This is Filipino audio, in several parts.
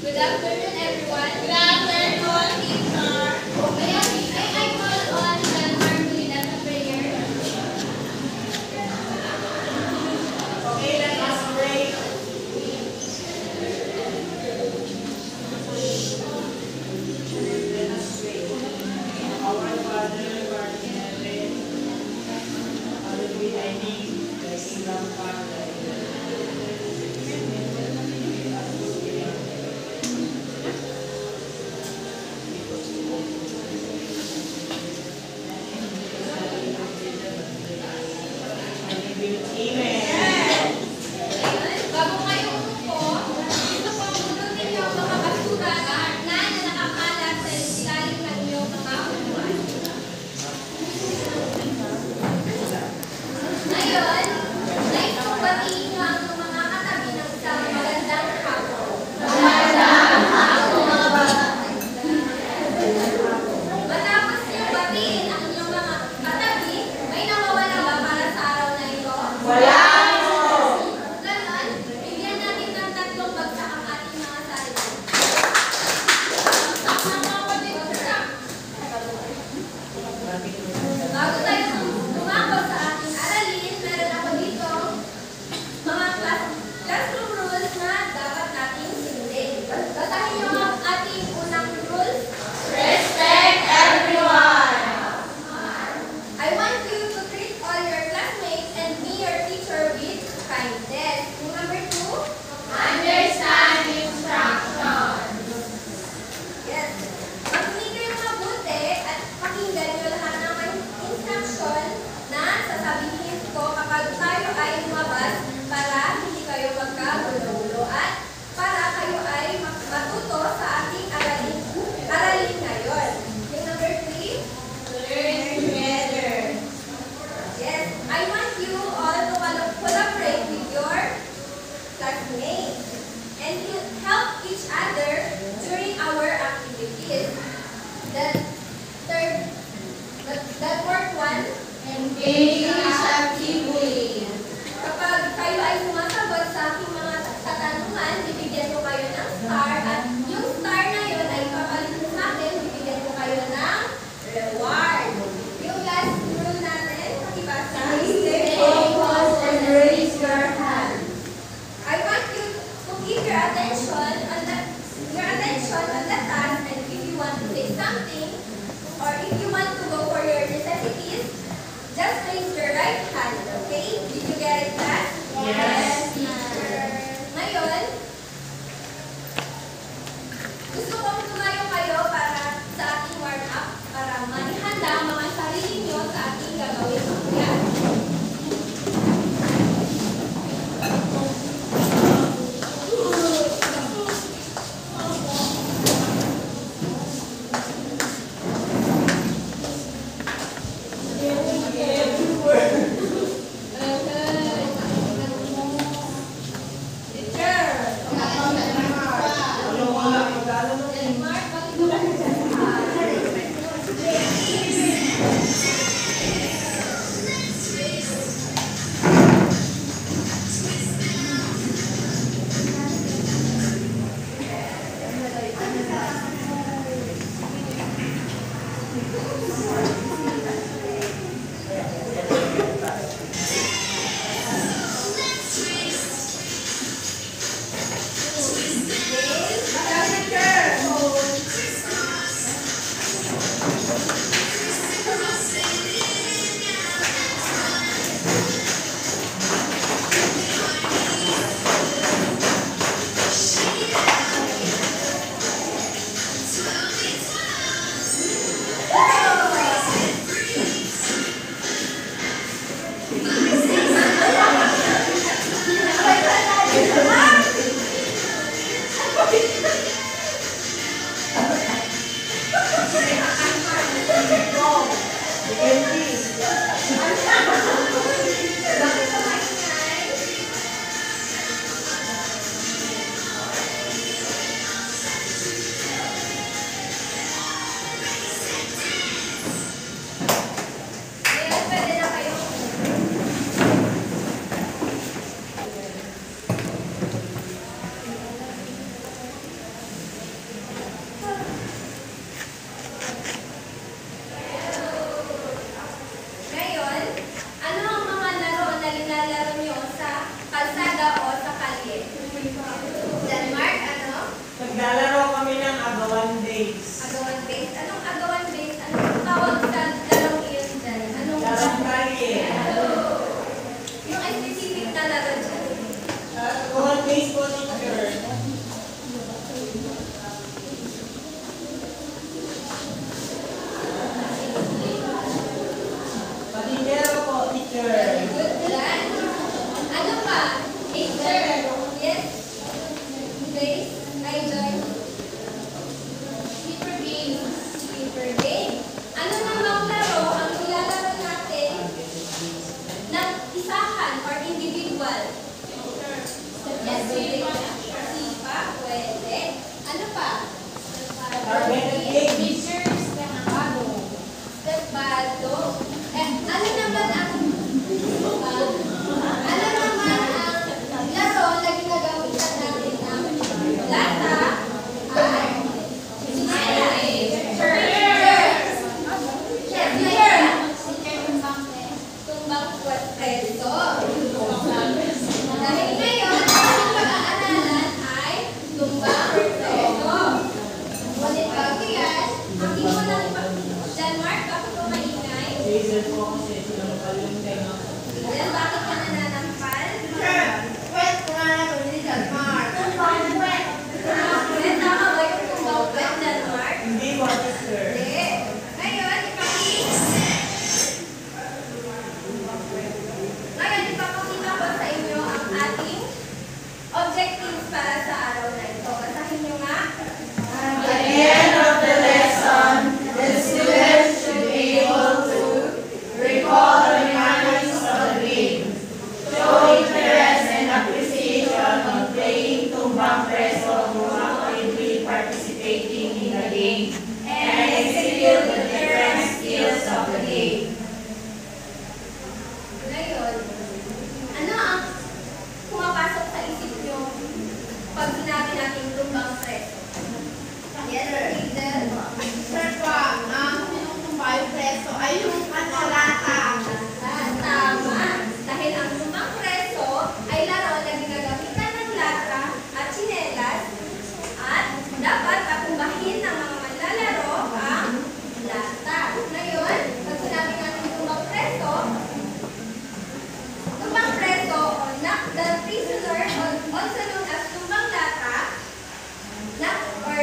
Good afternoon, everyone. Good afternoon, teacher. I call on Delmar to lead us in prayer. Okay, let us pray. Let us pray. Our Father, who art in heaven, hallowed be thy name. Thy kingdom come, thy will be Amen. Bago kayo umupo, gusto ko punutin niyo ang mga basura na nakakalat sa ilalim ng iyong mga upuan. Ngayon, nais kong batiin niyo ang mga katabi ng isang magandang hapon. Magandang hapon, mga bata. Matapos niyo batiin ang inyong mga katabi, may nawawala ba para sa araw na ito? Wala. Ganon, bigyan natin ng 3 bagsak ang ating mga sarili. Bago tayo tumambag sa ating aralin, meron ako dito mga classroom rules na dapat nating sundin. Basahin niyo ang ating unang rules. Respect everyone. I want you to treat all your classmates and me, your teacher, with kindness. Number 2. Understand instructions. Yes. Makinig kayo mabuti at pakinggan niyo lahat ng instruction na sasabihin ko kapag tayo ay lumabas para hindi kayo magkagulo-gulo at para kayo ay matuto sa ating aralin ngayon. Yung number 3. Learn together. Yes, I want you all to collaborate with your classmates and to help each other during our activities. The fourth one, Engage actively. kapag kayo ay sumasagot sa aking mga katanungan, bibigyan ko kayo ng star at yung star na yun ay papalit sa akin, bibigyan ko kayo ng reward. Yung last rule natin, pakibasa. Stay focused and raise your hand. I want you to keep your attention on the task, and if you want to say something or if you want to go for your necessities, just raise your right hand, okay? Did you get it, class? Yes, teacher. Ngayon, gusto kong tumayo kayo para sa ating warm-up para manihanda ang mga sarili niyo sa ating gagawin mamaya.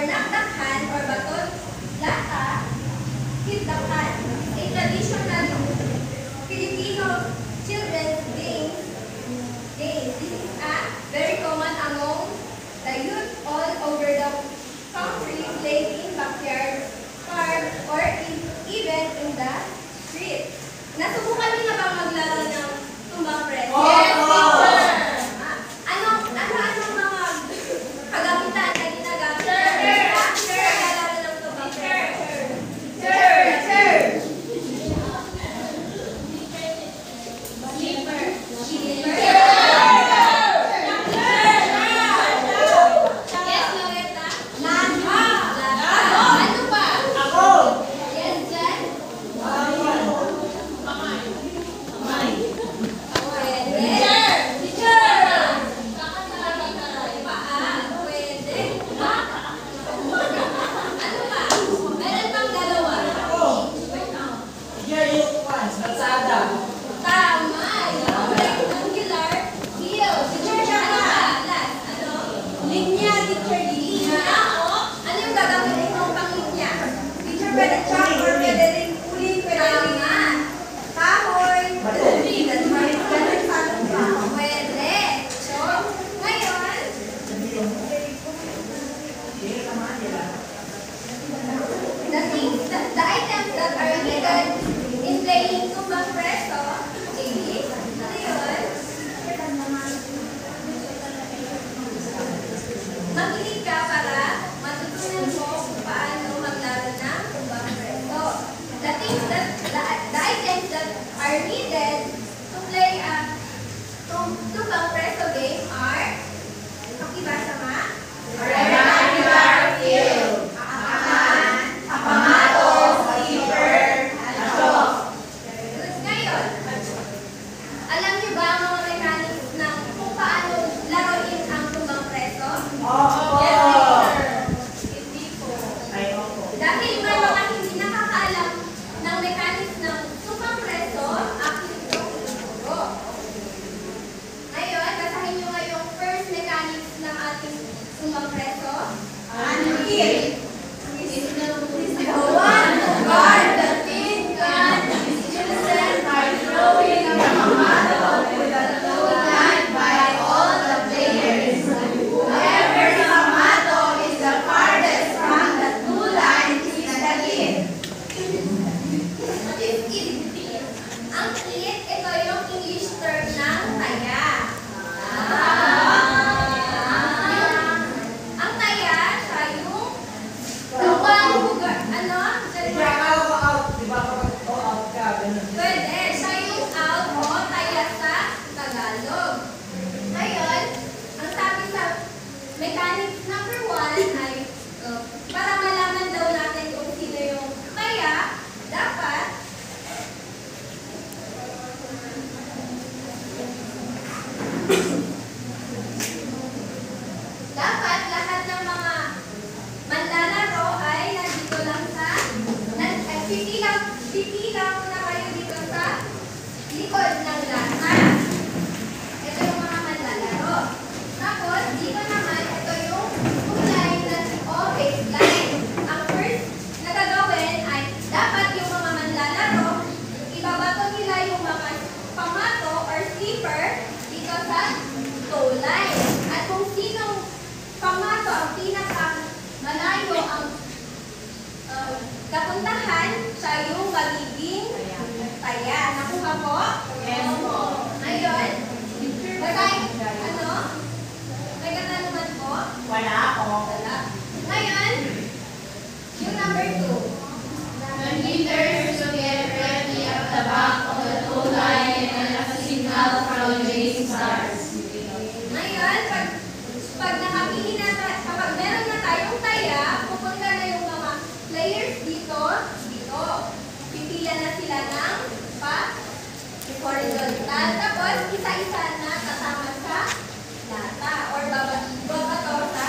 nakdakhan or baton lata, hidakhan. A traditional Filipino children's game. This is a very common among the youth all over the country, played in backyard, park, or even in the street. Nasubukan niyo na bang maglaro ng tumbang preso? Yes, teacher! Anong mga kagamitan na ginagamit? Sa paglalaro ng tumbang preso? Yes, Loretta? Lata. Ano pa? Ako! Yes, Jen? Pwede chop or pwede rin uling, pwede rin kahoy, pwede. So, ngayon, the items that are needed in playing tumbang preso is, ano yun? Makinig ka para matutunan mo kung paano maglaro ng tumbang preso. The items that are needed to play a tumbang preso game are, pakibasa ma? Ngayon, alam niyo ba ang mga mechanics ng kung paano laruin ang tumbang preso? Dahil may mga hindi nakakaalam ng mechanics ng tumbang preso, akin itong ituturo. Ngayon, basahin niyo nga yung first mechanics ng ating tumbang preso. The one who guard the pin gun is chosen by throwing a pamato with a low line by all the players. Whoever's pamato is the farthest from the two lines is the lead. What is it? Ang it, ito yung English term ng taya. Ang taya, siya yung the one who guard, ano? Pwede, siya yung out o taya sa Tagalog. Ngayon, ang sabi sa mechanics number 1 ay para malaman daw natin kung sino yung taya, dapat lahat ng mga manlalaro ay nandito lang sa pipilang na kayo dito sa likod ng lata. Ito yung mga manlalaro. Tapos, dito naman, ito yung line o baseline. Ang first na gagawin ay dapat yung mga manlalaro, ibabato nila yung mga pamato or slipper dito sa toe line. At kung sinong pamato ang pinaka-malayo ang kapuntahan, siya yung magiging taya. Nakuha po? Yes po. Ngayon, may katanungan po? Wala ako. Wala. Ngayon, yung number 2. The leaders to get ready at the back of the toe line and a signal from racing stars. Ngayon, pag nakapili na kapag meron na tayong taya, pupunta na yung mga players dito. Pipila na sila ng horizontal. Tapos, isa-isa na kasama sa lata or babato sa lata.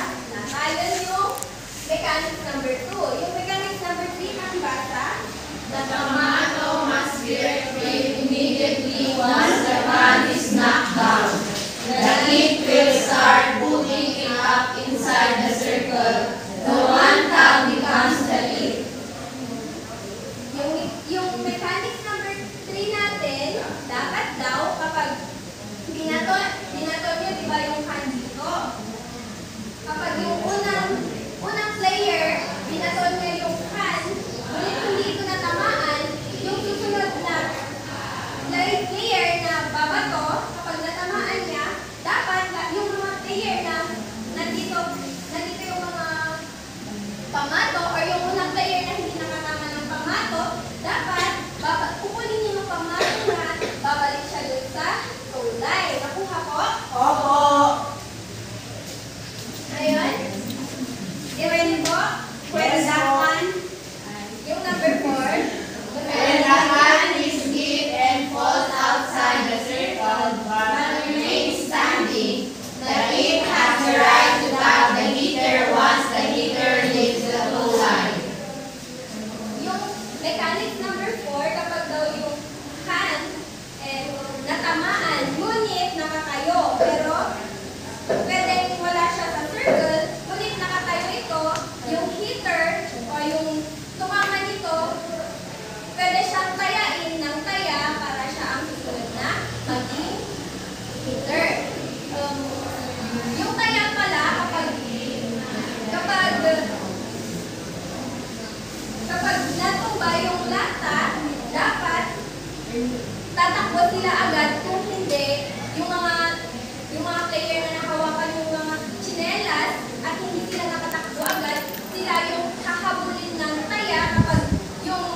Yun yung mechanics number 2. Yung mechanics number 3, makibasa. The tomato must be retrieved immediately once the gun is knocked down. The lead will start putting it up inside the circle. The one sila agad, kung hindi, yung mga player na nakawakan yung mga tsinelas at hindi sila nakatakbo agad, sila yung hahabulin ng taya kapag yung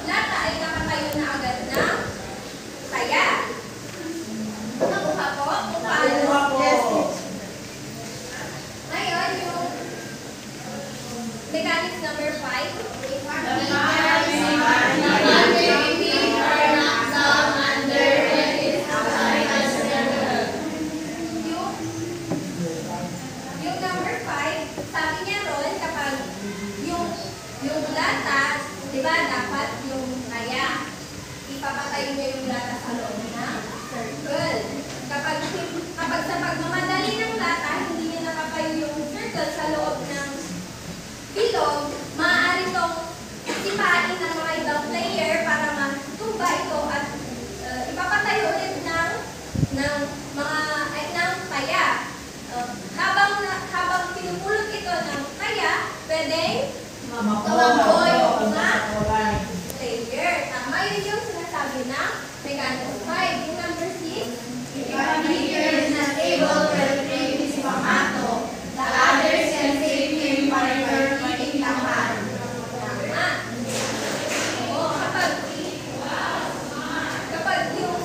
lata ay nakatayo na agad ng taya. Nakuha po kung paano. Ngayon, yung mechanics number 5. Yung number 5, sabi niya ron, kapag yung lata, di ba, dapat yung taya. Ipapatayo niya yung lata sa loob ng circle. Kapag sa pagmamadali ng lata, hindi niya nakatayo yung circle sa loob ng bilog, maaari itong sipain ng mga ibang player para matumba ito at ipapatayo ulit ng taya. Habang pinupulot ito ng taya, pwedeng tumakbo yung mga player. Tama, yun yung sinasabi ng mechanics 5. Yung number 6, If one leader is not able to retrieve his pamato, the others can save him by repeating the hand. tama. Oo, kapag yung,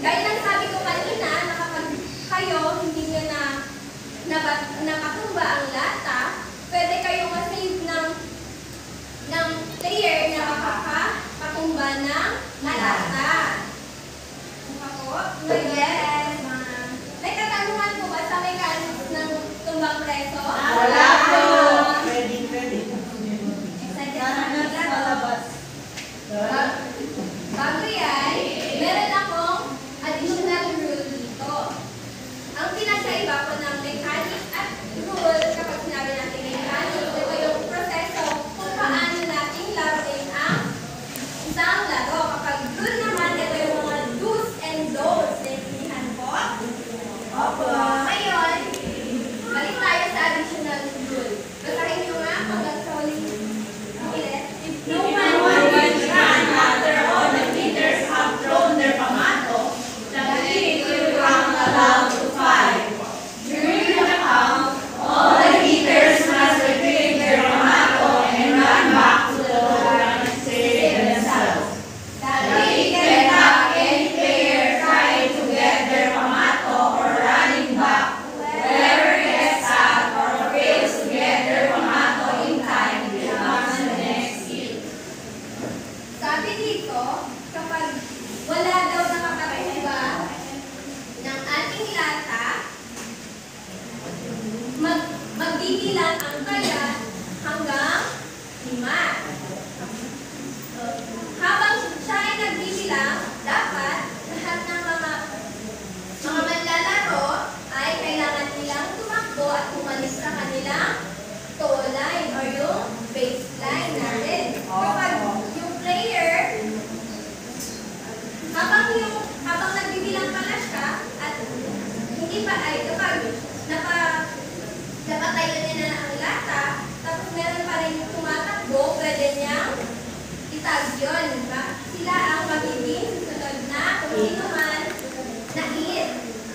gaya ng sabi ko kanina, na kapag kayo hindi nyo nakatumba ang lata, pwede kayo ma-save ng player na makakapatumba ng lata. Ako, yes, may katanungan po ba sa mechanics ng tumbang preso? Wala po. Ready. Bago yan, meron akong additional rule dito. Ang pinagkaiba ko ng mechanics at rule, kapag sinabi natin mechanics, ito yung proseso kung paano natin laruin ang isang laro. Kapag rule naman, ito yung mga do's and don'ts. Naintindihan po? Opo. Ngayon, balik tayo sa additional rule. Basahin nyo nga hanggang sa ulit. Ulit. No one will run after all the leaders have thrown their pamato. The league will count aloud to 5. During the count, all the leaders must retrieve their pamato and run back to the line and save themselves. The league can have any player trying to get their pamato or running back. Whoever gets out or fails to get their pamato in time becomes the next hit. Sabi dito, kapag wala daw nakakatuba ng ating lata, magbibilang ang taya hanggang 5. Habang siya ay nagbibilang, dapat lahat ng mga manlalaro ay kailangan nilang tumakbo at umalis sa kanilang goal line or yung baseline natin. Kapag yung player, habang nagbibilang pala siya at hindi pa ay kapag napatayo niya na ang lata, tapos meron pa rin yung tumatakbo, pwede niyang itag yun. Sila ang magiging susunod na kung sino man na-hit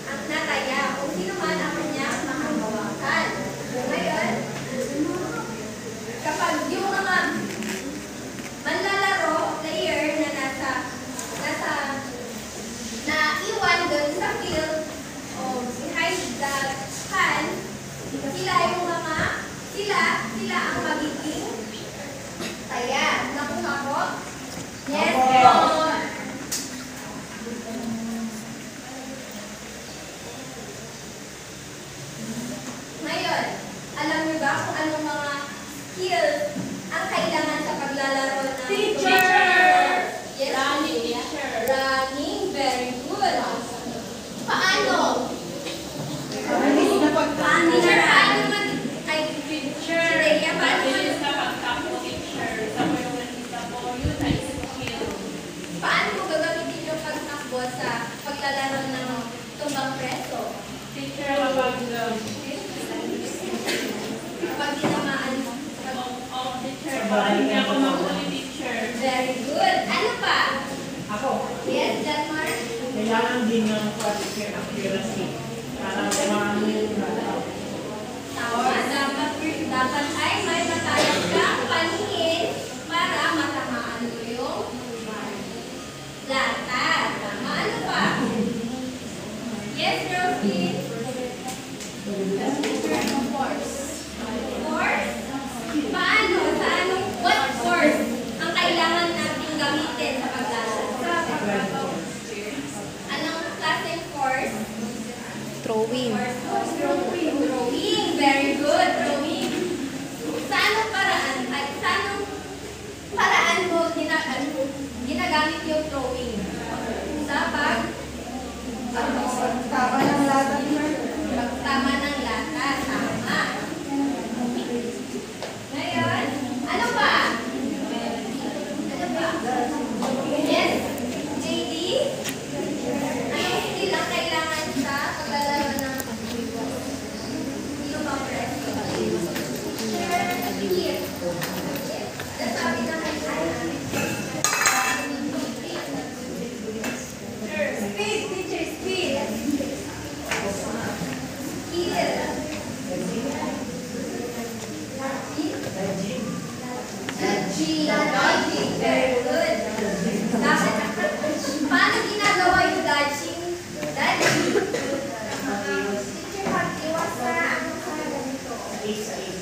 ang nataya, kung sino man ang kanyang makabawakan. So ngayon, kapag yung mga manlalaro, player na naiwan doon sa field o behind the stand, sila ang magiging taya. Nakuha ko? Yes, Opo. po. Ngayon, alam niyo ba kung anong mga skills ang kailangan sa paglalaro ng Yes, Running, Lydia. teacher. Running, very good. Paano? Teacher, paano man? Ay, Teacher, si Lydia, paano man? mabilis na pagtakbo, teacher. Isa po yung nakita po, yun ay skill. Paano mo gagamitin yung pagtakbo sa paglalaro ng tumbang preso? Teacher, kapag Kapag tinamaan mo. teacher, kapag hindi ako mahuli, teacher. Very good. Ano pa? Ako. Yes, Janmar? kailangan din ng particular accuracy. Para maano yung nalaw. Tama, dapat ay may matayag kang paningin para matamaan mo yung lata. Tama, ano pa? Yes, Rosie? Force. Paano? Sa anong, what force ang kailangan natin gamitin sa paglalaro? Anong klaseng force? Throwing. Drawing. Very good. Drawing. Sa anong paraan? Sa anong paraan mo ginagamit yung drawing? Sa Tama ng lata. pagtama ng lata. Tama. Ngayon, ano pa? Ano pa? Yes, JD? Anong skill ang kailangan sa paglalaro ng Sino ba preso? Skill. Nasabi na kailangan. Speed, teacher, speed. Skill. Dodging. Very good. Paano ginagawa yung dodging? Dodging. Teacher, pag-iwas sa sa ganito.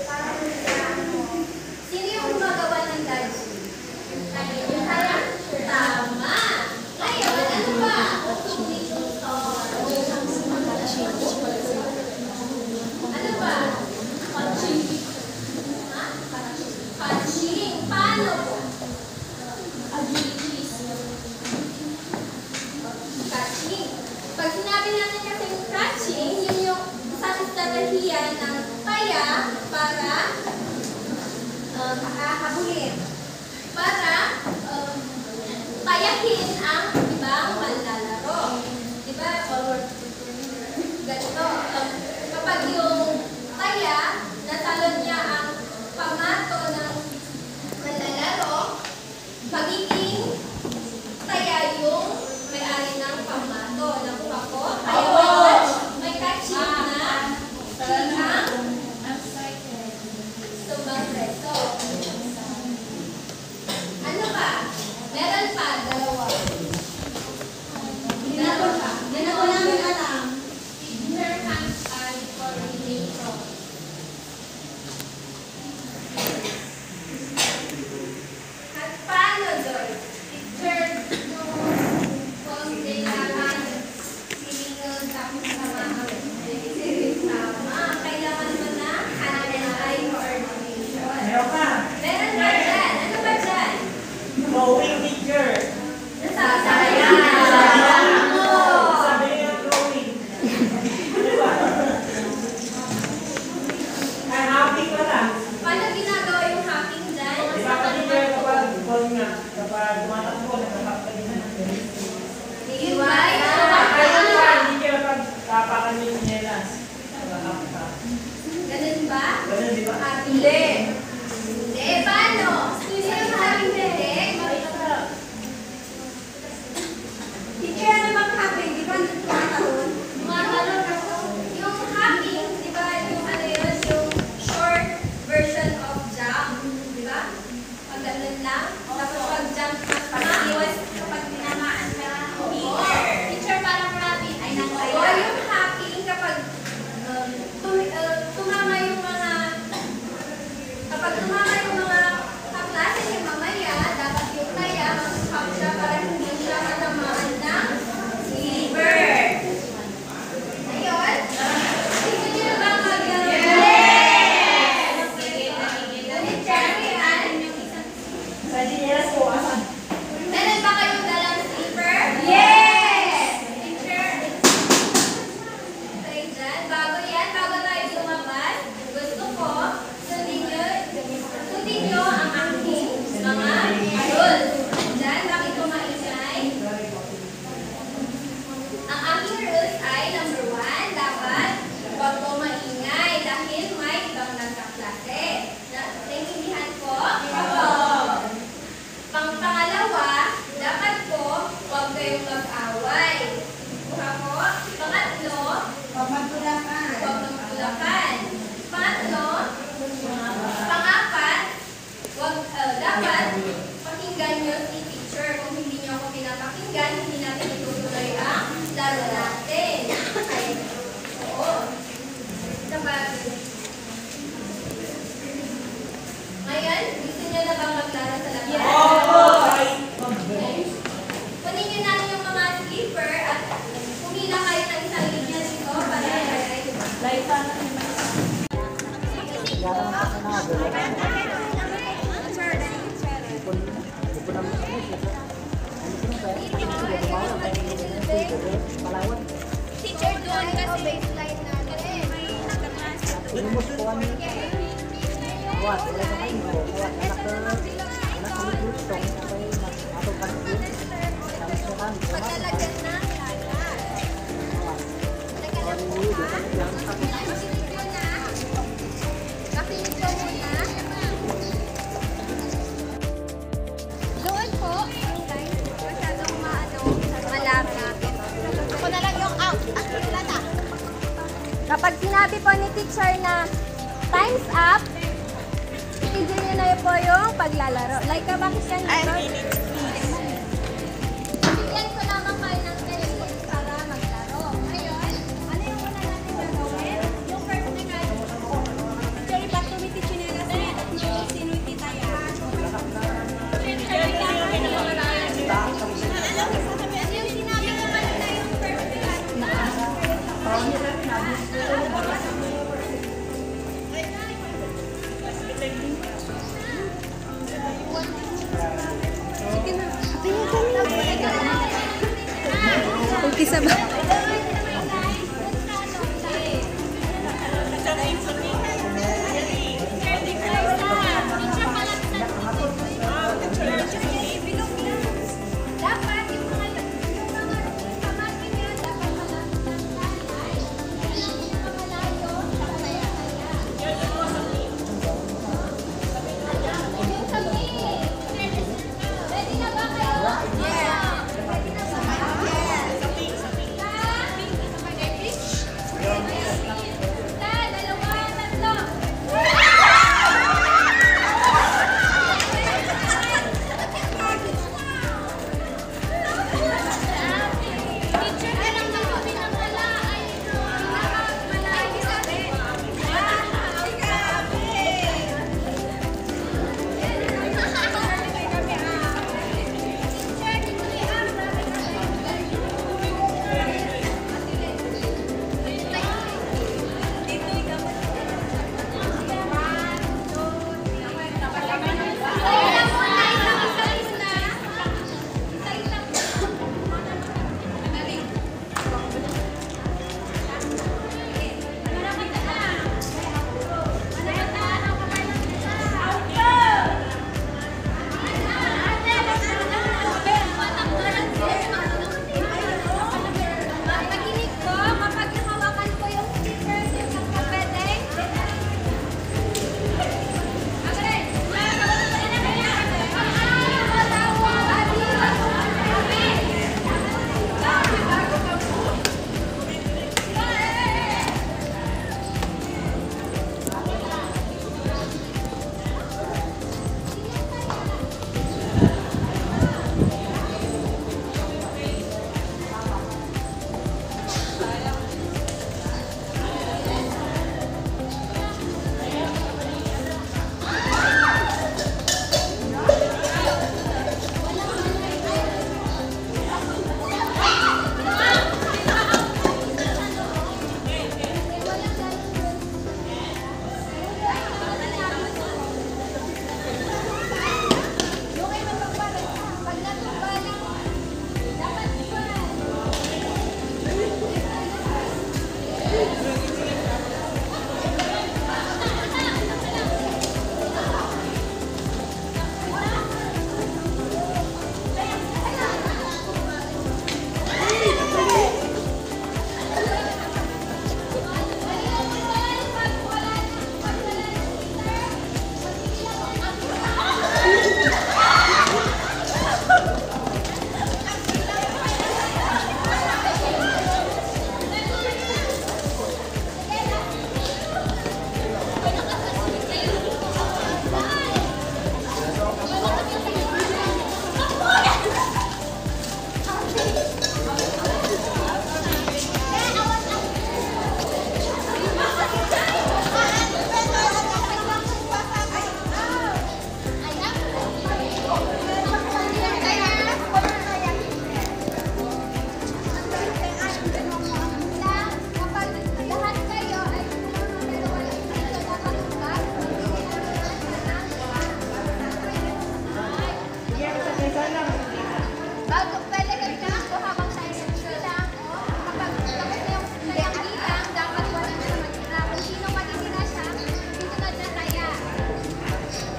Parang sino yung gumagawa ng dodging? Yung kaya? Tama. Ngayon, ano ba? Ano ba? Punching. Ha? Punching. Paano po? Catching. Pag sinabi natin kasi catching, yun yung isang estratehiya ng kaya para habulin. Para payahin ang ibang manlalaro. Diba? Ganito. Kapag yung kaya, natalon niya ang pamato ng manlalaro, magiging kaya yung may-ari ng pamato. Nakuha ko. Kaya may catching na siyang tumbang preso. Ano pa? Meron pa, dalawa. Meron pa. Yan ako namin alam. Interhand and coordination. At paano doon? Picture kung kailangan single tapos samahan. Tama. Kailangan mo na hand-eye coordination. Meron ka. Meron ba dyan? Ano ba dyan? Drawing teacher. Nasasayang. Sabi niya drawing. Ano ba? Ay, happy ka lang. Paano ginagawa yung hacking dyan? Di ba kanina kapag tumatakbo, nakakapag na. Iway. Ayun pa, hindi ka kapag tapakan yung sinelas. Nakakap ka. Ganun ba? Ganun, di ba? Hindi. Hindi. Paano? Sino yung maraming hindi? Teacher, ano bang hacking? Di ba tumatalon? Tumatalon ako. Yung hacking, di ba yung ano yun, yung short version of jump. Di ba? Pag ganun lang. Tapos pag jump na iwas kapag tinamaan ka. Teacher, parang rabbit. Ay, nakaya. O yung hacking kapag tumama yung mga bang maglaro sa labas? Opo! Kunin niyo natin yung mga slipper at pumila kayo ng isang linya dito para ilagay. Teacher, doon kasi baseline natin. Matalagyan na lahat. Makinig ko muna. Doon po, yung line, masyadong malapit. Ako na lang yung out. At wala na. Kapag sinabi po ni teacher na time's up, tigil niyo na po yung paglalaro. Like, bakit ganito? Bigyan ko lamang kayo ng 10 minutes para maglaro. Ngayon, ano yung una natin gagawin? Yung first na kayo. Teacher, ba't tumiti chinelas na at sinuiti tayo? Ano yung sinabi naman na yung first na Umpisa ba? dapat yung mga pamangkin niya dapat malapit ng lalay. Yung mga malayo, sakaya-saya. Yung sabi. Ready na ba kayo? Yeah. Ready na ba kayo? Yes.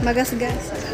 Magasgas.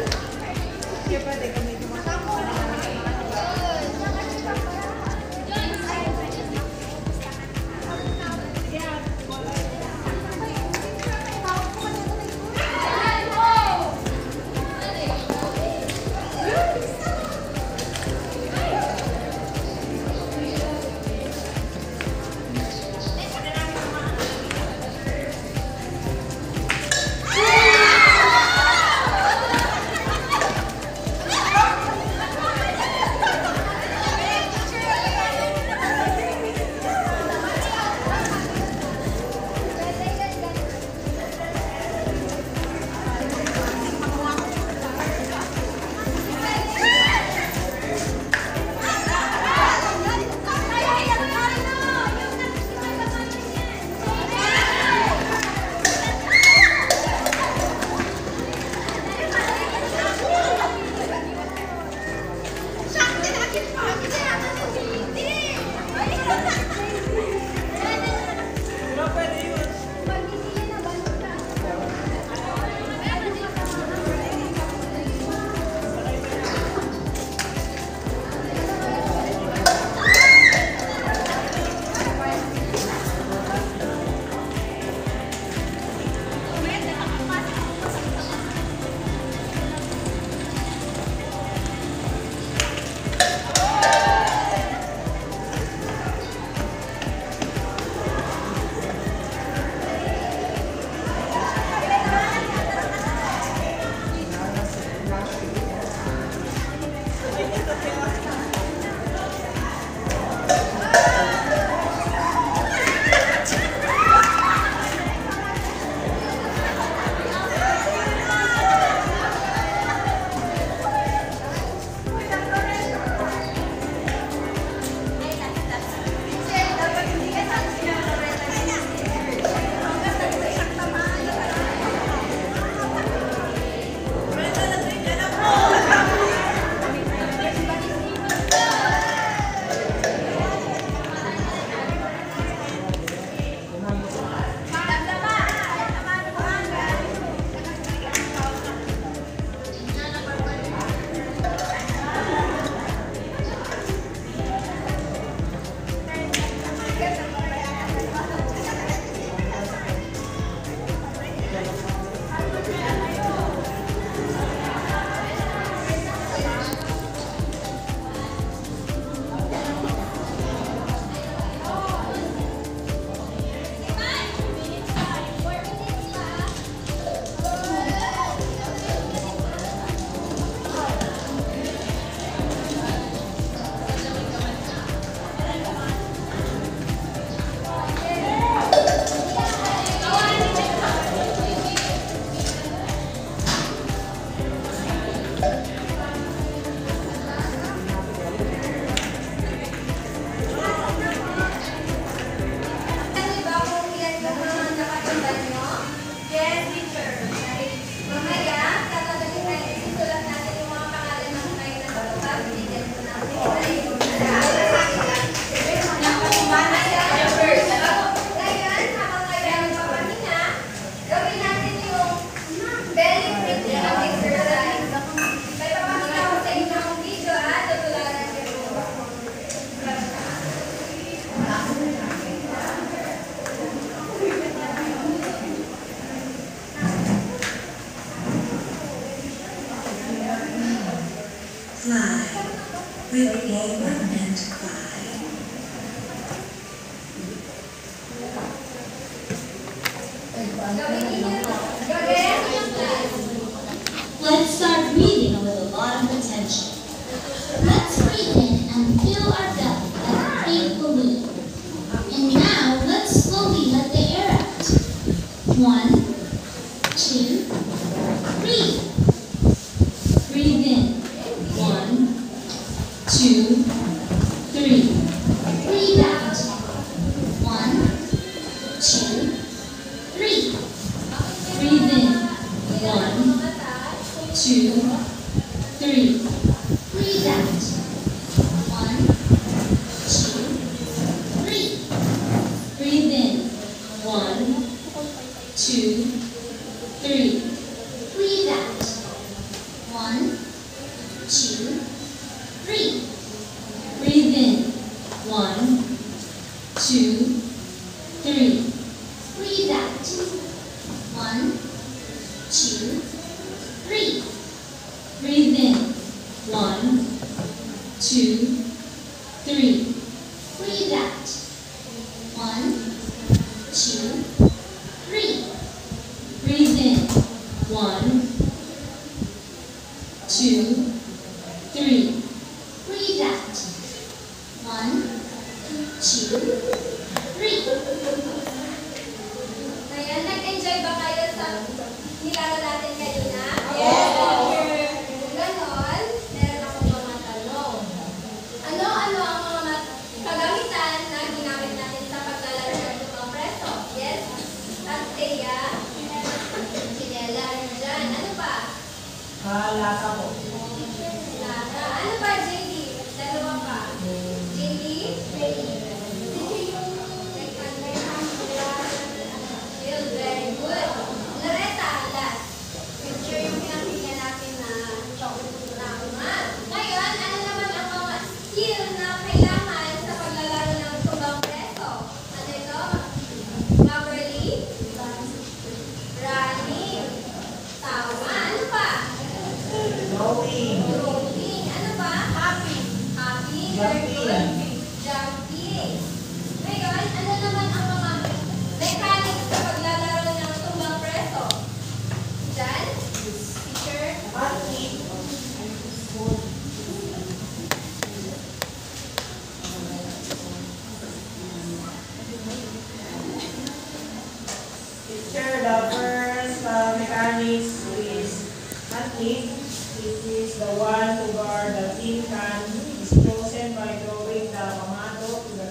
with aim and cry. Let's start breathing with a lot of attention. Let's breathe in and fill our belly like a big balloon. And now let's slowly let the air out. 1, 2, 3. Breathe in. 1, 2, 3. Breathe out. 1, 2, 3. Breathe in. 1, 2, 3. Breathe out. 1, 2, 3. Breathe in. 1, 2, 3. Breathe out. 2, 3. Breathe out. 1, 2, 3. Breathe in. 1, 2, 3. Breathe out. 1, 2, 3. Breathe in. 1, 2, 3. Breathe out. 1, 2, 3. Ngayon, nag-enjoy ba kayo sa nilaro natin kanina? Yes. Kung ganon, meron akong mga tanong. Ano-ano ang mga kagamitan na ginamit natin sa paglalaro ng mga preso? Yes? Tanteya, chinela, dyan. Ano pa? Lasa po. Lata. Ano pa, JD? Dalawa pa. JD? Very good. Loretta, last. Picture yung pinakinggan natin na nakumat. Ngayon, ano naman ang mga skill na kailangan sa paglalaro ng tumbang preso? Ano ito? Properly? Running. Tama. Ano pa? Drawing. Drawing. Ano pa? Happy. Happy. Very good. Jumping. Ngayon, ano naman ang mga mechanics sa paglalaro ng tumbang preso? Diyan? Teacher? Pati. Teacher, the first mechanics is handling. It is the one to guard the tin can. Is chosen by throwing the pamato to the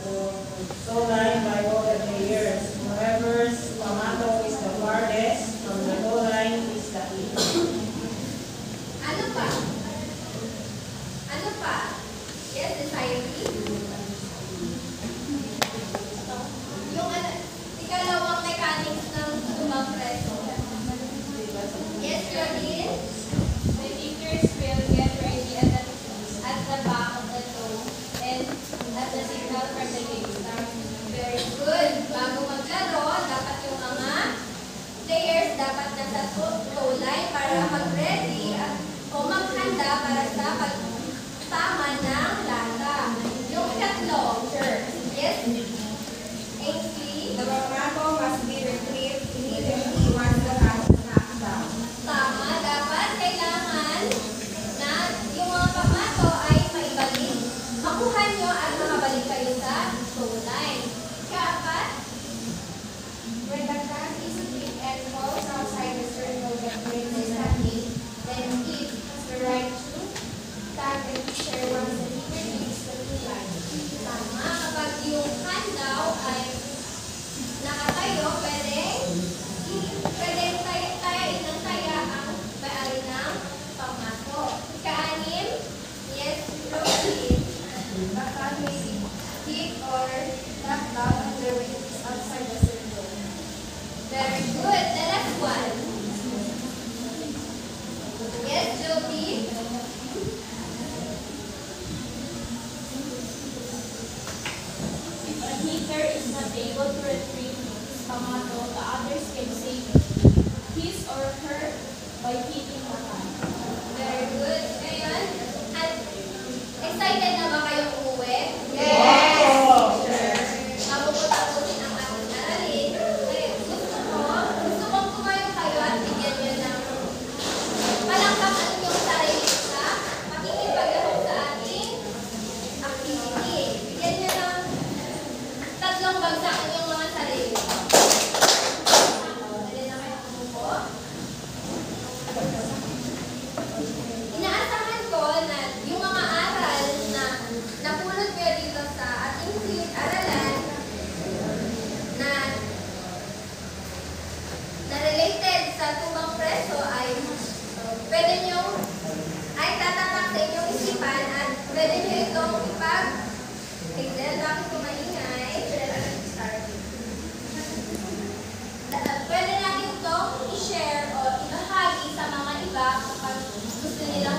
toe line by all the players. Whoever's pamato is the farthest from the toe line is the hit. Ano pa? Ano pa? Yes, society? Yung ano, ikalawang mechanics ng tumbang preso. Yes, Claudine? The teachers will get ready at the back of the toe and at the signal for the game start. Very good. Bago maglaro, dapat yung mga players dapat nasa toe line para mag-ready at o maghanda para sa pagtama ng lata. Yung ikatlo, sure. Yes? Ainsley? The pamato must be retrieved immediately once the cat is knocked down. Tama, dapat kailangan na yung mga pamato ay maibalik. Makuha nyo at makabalik kayo sa toe line. Kaapat, When the cat is hit and falls outside the circle that brings his technique, then it has the right to tag the pitcher once the hitter leaves the blue line. tama, kapag yung hand daw ay nakatayo, pwedeng tayain ng taya ang may-ari ng pamato. Kaanim, yes, Rosie. The cat may be hit or knocked down and the weight is outside the circle. Very good. The last one. Yes, Joby. If a hitter is not able to retrieve his pamato, the others can save his or her by hitting the can. Very good. Ngayon, at excited na ba kayong umuwi? Bago ko tapusin ang ating aralin, ngayon, gusto kong kumayo kayo at bigyan nyo ng palangkapan yung sarili sa pakikipaglaro sa ating activity. Bigyan nyo ng 3 bagsak yung mga sarili. Dali na kayo umupo. Inaasahan ko na yung mga aral na napulot ko dito sa ating silid-aralan na related sa tumbang preso ay pwede nyo ay tatatak sa inyong isipan at pwede nyo itong tignan. Bakit ko maingay? Pwede natin itong i-share o ibahagi sa mga iba kapag gusto nilang